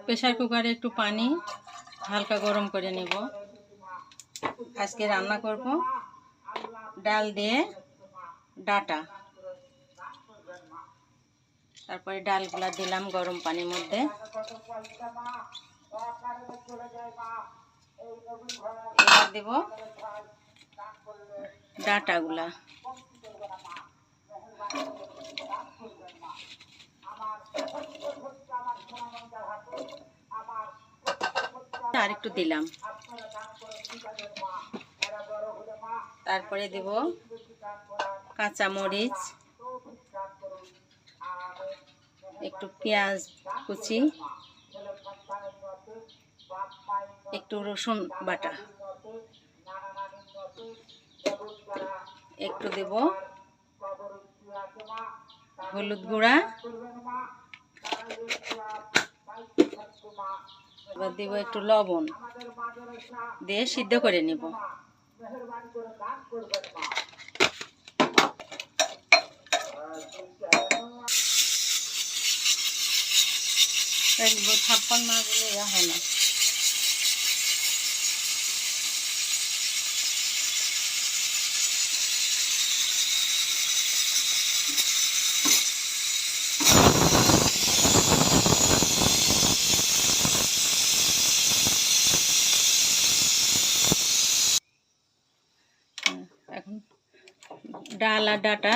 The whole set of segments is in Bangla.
প্রেসার কুকারে একটু পানি হালকা গরম করে নেব। আজকে রান্না করব ডাল দিয়ে ডাটা। তারপরে ডালগুলা দিলাম গরম পানির মধ্যে। এবার দেব ডাটাগুলা। আর একটু দিলাম। তারপরে দেব কাঁচা মরিচ, একটু পেঁয়াজ কুচি, একটু রসুন বাটা, একটু দেব হলুদ গুঁড়া, এবার দেব একটু লবণ দিয়ে সিদ্ধ করে নেব। ছাপ্পান না বলে হয় না। এখন ডাল আর ডাটা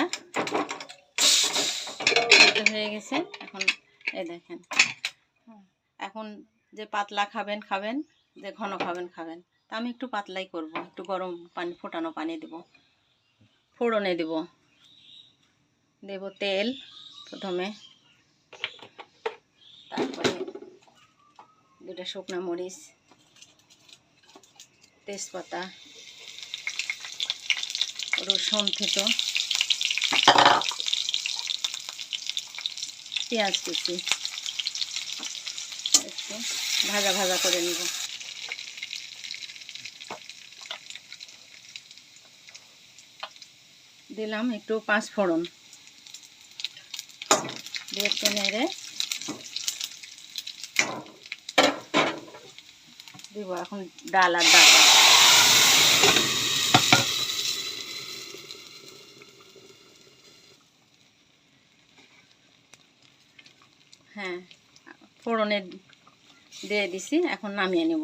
হয়ে গেছে। এখন এই দেখেন, এখন যে পাতলা খাবেন খাবেন, যে ঘন খাবেন খাবেন। তা আমি একটু পাতলাই করব। একটু গরম পানি, ফোটানো পানি দেব, ফোড়নে দেব তেল প্রথমে, তারপরে দুটা শুকনো মরিচ, তেজপাতা, রসুন থেতো, পেঁয়াজ কুচি একটু ভাজা ভাজা করে নিব। দিলাম একটু পাঁচ ফোড়ন দিয়ে একটু নেড়ে দিব এখন ডাল আর ডাটা। হ্যাঁ, ফোড়নে দিয়ে দিছি, এখন নামিয়ে নেব।